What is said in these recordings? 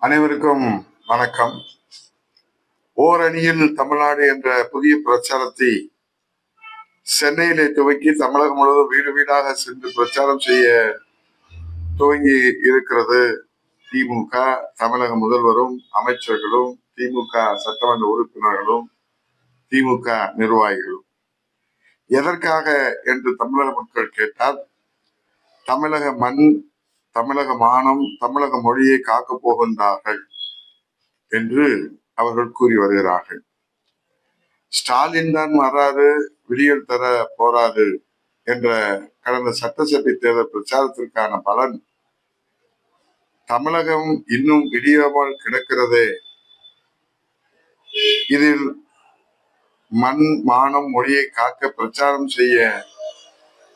அனைவருக்கும் வணக்கம். ஓரணியில் தமிழ்நாடு என்ற புதிய பிரச்சாரத்தை சென்னையிலே துவக்கி தமிழகம் முழுவதும் வீடு வீடாக சென்று பிரச்சாரம் செய்ய துவங்கி இருக்கிறது திமுக. தமிழக முதல்வரும் அமைச்சர்களும் திமுக சட்டமன்ற உறுப்பினர்களும் திமுக நிர்வாகிகளும். எதற்காக என்று தமிழக மக்கள் கேட்டால், தமிழக மண், தமிழக மானம், தமிழக மொழியை காக்கப் போகின்றார்கள் என்று அவர்கள் கூறி வருகிறார்கள். ஸ்டாலின் தான் வராது, விடியல் தர போராது என்ற கடந்த சட்டசபை தேர்தல் பிரச்சாரத்திற்கான பலன் தமிழகம் இன்னும் விடியாமல் கிடக்கிறதே. இதில் மண், மானம், மொழியை காக்க பிரச்சாரம் செய்ய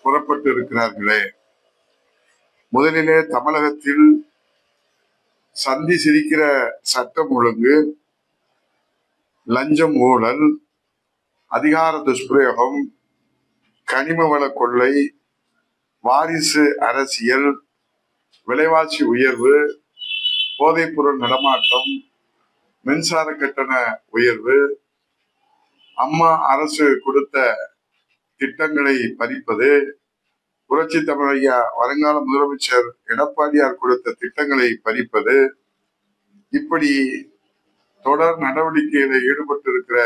புறப்பட்டு இருக்கிறார்களே. முதலிலே தமிழகத்தில் சந்தி சிரிக்கிற சட்டம் ஒழுங்கு, லஞ்சம், ஊழல், அதிகார துஷ்பிரயோகம், கனிம வள கொள்ளை, வாரிசு அரசியல், விலைவாசி உயர்வு, போதைப்பொருள் நடமாட்டம், மின்சார கட்டண உயர்வு, அம்மா அரசு கொடுத்த திட்டங்களை பறிப்பது, புரட்சி தமிழையா வருங்கால முதலமைச்சர் எடப்பாடியார் கொடுத்த திட்டங்களை பறிப்பது, இப்படி தொடர் நடவடிக்கைகளில் ஈடுபட்டு இருக்கிற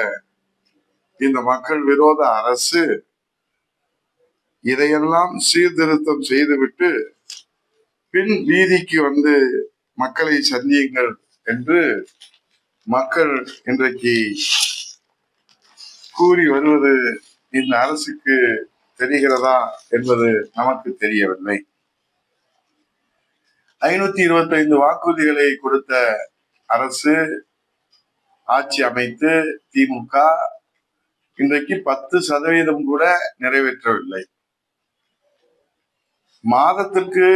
இந்த மக்கள் விரோத அரசு இதையெல்லாம் சீர்திருத்தம் செய்துவிட்டு பின் வீதிக்கு வந்து மக்களை சந்தியுங்கள் என்று மக்கள் இன்றைக்கு கூறி வருவது இந்த அரசுக்கு தெரிகிறதா என்பது நமக்கு தெரியவில்லை. 525 வாக்குறுதிகளை கொடுத்த அரசு, ஆட்சி அமைத்து திமுக இன்றைக்கு 10% கூட நிறைவேற்றவில்லை. மாதத்திற்கு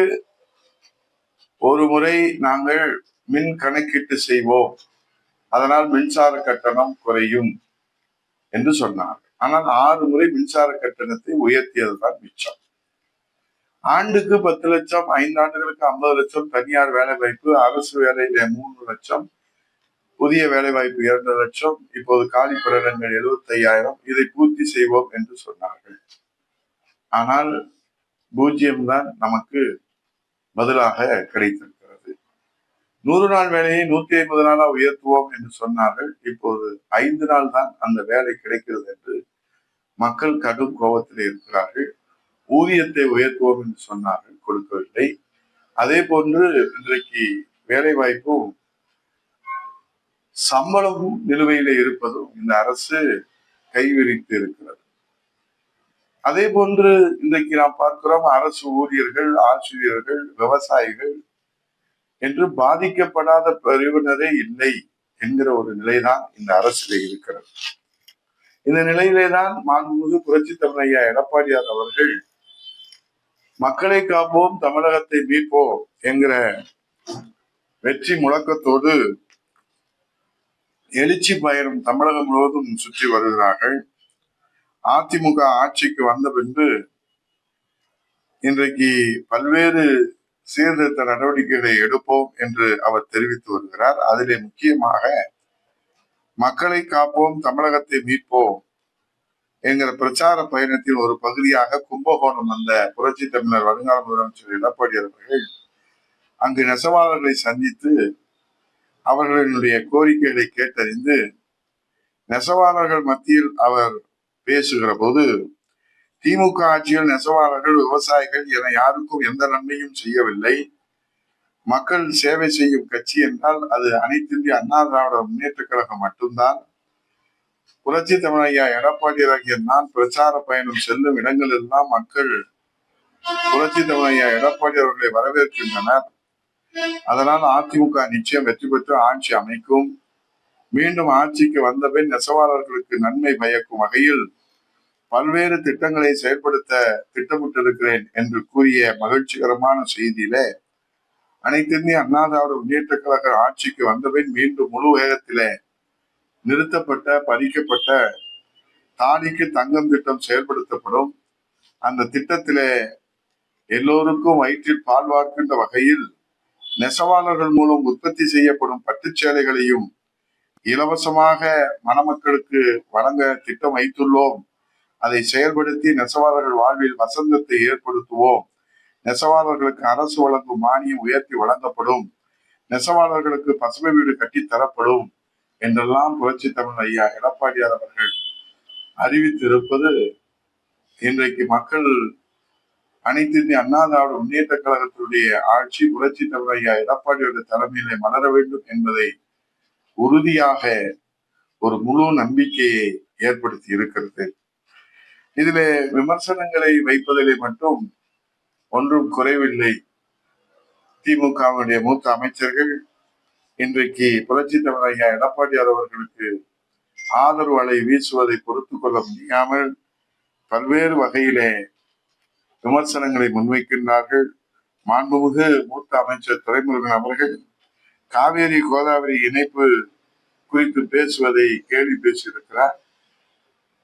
ஒரு முறை நாங்கள் மின் கணக்கீட்டு செய்வோம், அதனால் மின்சார கட்டணம் குறையும் என்று சொன்னார். ஆனால் 6 முறை மின்சார கட்டணத்தை உயர்த்தியதுதான் மிச்சம். ஆண்டுக்கு 10 லட்சம், 5 ஆண்டுகளுக்கு 50 லட்சம் தனியார் வேலை வாய்ப்பு, அரசு வேலையில 3 லட்சம், புதிய வேலை வாய்ப்பு 2 லட்சம், இப்போது காலி பணியிடங்கள் 75,000, இதை பூர்த்தி செய்வோம் என்று சொன்னார்கள். ஆனால் 0 தான் நமக்கு பதிலாக கிடைத்திருக்கிறது. 100 நாள் வேலையை 150 நாளா உயர்த்துவோம் என்று சொன்னார்கள். இப்போது 5 நாள் தான் அந்த வேலை கிடைக்கிறது என்று மக்கள் கடும் கோபத்தில் இருக்கிறார்கள். ஊதியத்தை உயர்த்துவோம் என்று சொன்னார்கள், கொடுக்கவில்லை. அதே போன்று இன்றைக்கு வேலை வாய்ப்பும் சம்பளமும் நிலுவையில இருப்பதும் இந்த அரசு கைவிரித்து இருக்கிறது. அதே போன்று இன்றைக்கு நாம் பார்க்கிறோம், அரசு ஊழியர்கள், ஆசிரியர்கள், விவசாயிகள் என்று பாதிக்கப்படாத பிரிவினரே இல்லை என்கிற ஒரு நிலைதான் இந்த அரசிலே இருக்கிறது. இந்த நிலையிலேதான் மாண்புமிகு புரட்சி தமிழையா எடப்பாடியார் அவர்கள் மக்களை காப்போம், தமிழகத்தை மீட்போம் என்கிற வெற்றி முழக்கத்தோடு எழுச்சி பயணம் தமிழகம் முழுவதும் சுற்றி வருகிறார்கள். அதிமுக ஆட்சிக்கு வந்த பின்பு இன்றைக்கு பல்வேறு சீர்திருத்த நடவடிக்கைகளை எடுப்போம் என்று அவர் தெரிவித்து வருகிறார். அதிலே முக்கியமாக மக்களை காப்போம், தமிழகத்தை மீட்போம் என்கிற பிரச்சார பயணத்தின் ஒரு பகுதியாக கும்பகோணம் வந்த புரட்சி தமிழர் வருங்கால முதலமைச்சர் எடப்பாடி அவர்கள் அங்கு நெசவாளர்களை சந்தித்து அவர்களுடைய கோரிக்கைகளை கேட்டறிந்து நெசவாளர்கள் மத்தியில் அவர் பேசுகிற போது, திமுக ஆட்சியில் நெசவாளர்கள், விவசாயிகள் என யாருக்கும் எந்த நன்மையும் செய்யவில்லை. மக்கள் சேவை செய்யும் கட்சி என்றால் அது அனைத்து இந்திய அண்ணா திராவிட முன்னேற்ற கழகம் மட்டும்தான். புரட்சி தமிழையா எடப்பாடியாகிய நான் பிரச்சார பயணம் செல்லும் இடங்கள் எல்லாம் மக்கள் புரட்சி தமிழையா எடப்பாடி அவர்களை வரவேற்கின்றனர். அதனால் அதிமுக நிச்சயம் வெற்றி பெற்று ஆட்சி அமைக்கும். மீண்டும் ஆட்சிக்கு வந்தபின் நெசவாளர்களுக்கு நன்மை பயக்கும் வகையில் பல்வேறு திட்டங்களை செயல்படுத்த திட்டமிட்டிருக்கிறேன் என்று கூறிய மகிழ்ச்சிகரமான செய்தியில, அனைத்து இந்திய அண்ணா திராவிட முன்னேற்ற கழக ஆட்சிக்கு வந்தபின் மீண்டும் முழு வேகத்திலே நிறுத்தப்பட்ட, பறிக்கப்பட்ட தாலிக்கு தங்கம் திட்டம் செயல்படுத்தப்படும். அந்த திட்டத்திலே எல்லோருக்கும் வயிற்றில் பால் வார்க்கின்ற வகையில் நெசவாளர்கள் மூலம் உற்பத்தி செய்யப்படும் பட்டுச்சேலைகளையும் இலவசமாக மணமக்களுக்கு வழங்க திட்டம் வைத்துள்ளோம். அதை செயல்படுத்தி நெசவாளர்கள் வாழ்வில் வசந்தத்தை ஏற்படுத்துவோம். நெசவாளர்களுக்கு அரசு வழங்கும் மானியம் உயர்த்தி வழங்கப்படும். நெசவாளர்களுக்கு பசுமை வீடு கட்டி தரப்படும் என்றெல்லாம் புரட்சி தமிழ் ஐயா எடப்பாடியார் அவர்கள் அறிவித்திருப்பது இன்றைக்கு மக்கள் அனைத்து இந்திய அண்ணா திராவிட முன்னேற்ற கழகத்தினுடைய ஆட்சி புரட்சி தமிழ் ஐயா எடப்பாடியோட தலைமையிலே மலர வேண்டும் என்பதை உறுதியாக ஒரு முழு நம்பிக்கையை ஏற்படுத்தி இருக்கிறது. இதிலே விமர்சனங்களை வைப்பதிலே மட்டும் ஒன்றும் குறைவில்லை. திமுகவுடைய மூத்த அமைச்சர்கள் இன்றைக்கு புரட்சி தமிழ் ஐயா எடப்பாடியார் அவர்களுக்கு ஆதரவு அலை வீசுவதை பொறுத்து கொள்ள முடியாமல் பல்வேறு வகையிலே விமர்சனங்களை முன்வைக்கின்றார்கள். மாண்புமிகு மூத்த அமைச்சர் துரைமுருகன் அவர்கள் காவேரி கோதாவரி இணைப்பு குறித்து பேசுவதை கேள்வி பேசியிருக்கிறார்.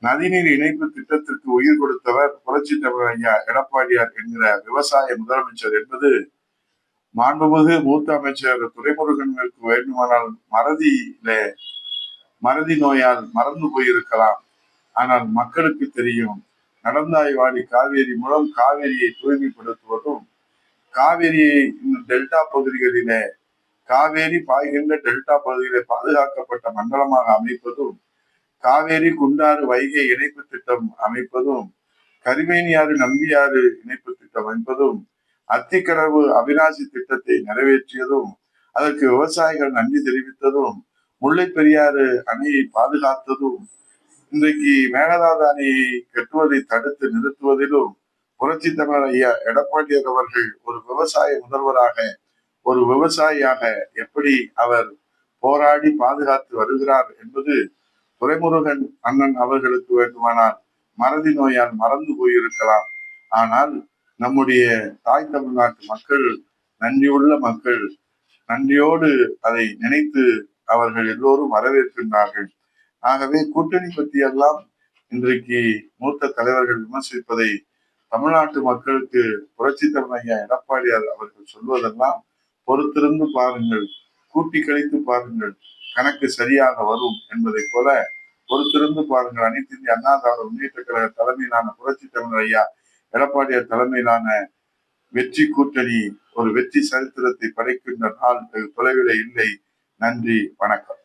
நதிநீர் இணைப்பு திட்டத்திற்கு உயிர் கொடுத்தவர் புரட்சி தமிழ் ஐயா எடப்பாடியார் என்கிற விவசாய முதலமைச்சர் என்பது மாண்புமிகு மூத்த அமைச்சர் துரைமுருகனுக்கு வேண்டுமானால் மறதி நோயால் மறந்து போயிருக்கலாம். ஆனால் மக்களுக்கு தெரியும். நடந்தாய் வாடி காவேரி மூலம் காவேரியை தூய்மைப்படுத்துவதும், காவேரியை டெல்டா பகுதிகளிலே காவேரி பாய்கின்ற டெல்டா பகுதியிலே பாதுகாக்கப்பட்ட மண்டலமாக அமைப்பதும், காவேரி குண்டாறு வைகை இணைப்பு திட்டம் அமைப்பதும், கரிமேனியாறு நம்பியாறு இணைப்பு திட்டம் அமைப்பதும், அத்திக்கடவு அவிநாசி திட்டத்தை நிறைவேற்றியதும், அதற்கு விவசாயிகள் நன்றி தெரிவித்ததும், முல்லை பெரியாறு அணையை பாதுகாத்ததும், இன்றைக்கு மேகதாது அணையை கட்டுவதை தடுத்து நிறுத்துவதிலும் புரட்சி தமிழர் ஐயா எடப்பாடியார் அவர்கள் ஒரு விவசாய முதல்வராக, ஒரு விவசாயியாக எப்படி அவர் போராடி பாதுகாத்து வருகிறார் என்பது துரைமுருகன் அண்ணன் அவர்களுக்கு வேண்டுமானால் மறதி நோயால் மறந்து போயிருக்கலாம். ஆனால் நம்முடைய தாய் தமிழ்நாட்டு மக்கள் நன்றியுள்ள மக்கள், நன்றியோடு அதை நினைத்து அவர்கள் எல்லோரும் வரவேற்கின்றார்கள். ஆகவே கூட்டணி பற்றி எல்லாம் இன்றைக்கு மூத்த தலைவர்கள் விமர்சிப்பதை தமிழ்நாட்டு மக்களுக்கு புரட்சி தமிழ் ஐயா எடப்பாடியார் அவர்கள் சொல்வதெல்லாம் பொறுத்திருந்து பாருங்கள், கூட்டி கழித்து பாருங்கள், கணக்கு சரியாக வரும் என்பதை போல பொறுத்திருந்து பாருங்கள். அனைத்து இந்திய அண்ணா திராவிட முன்னேற்ற கழக தலைமையிலான புரட்சி தமிழர் ஐயா எடப்பாடியார் தலைமையிலான வெற்றி கூட்டணி ஒரு வெற்றி சரித்திரத்தை படைக்கின்ற நாள் தொலைவில் இல்லை. நன்றி, வணக்கம்.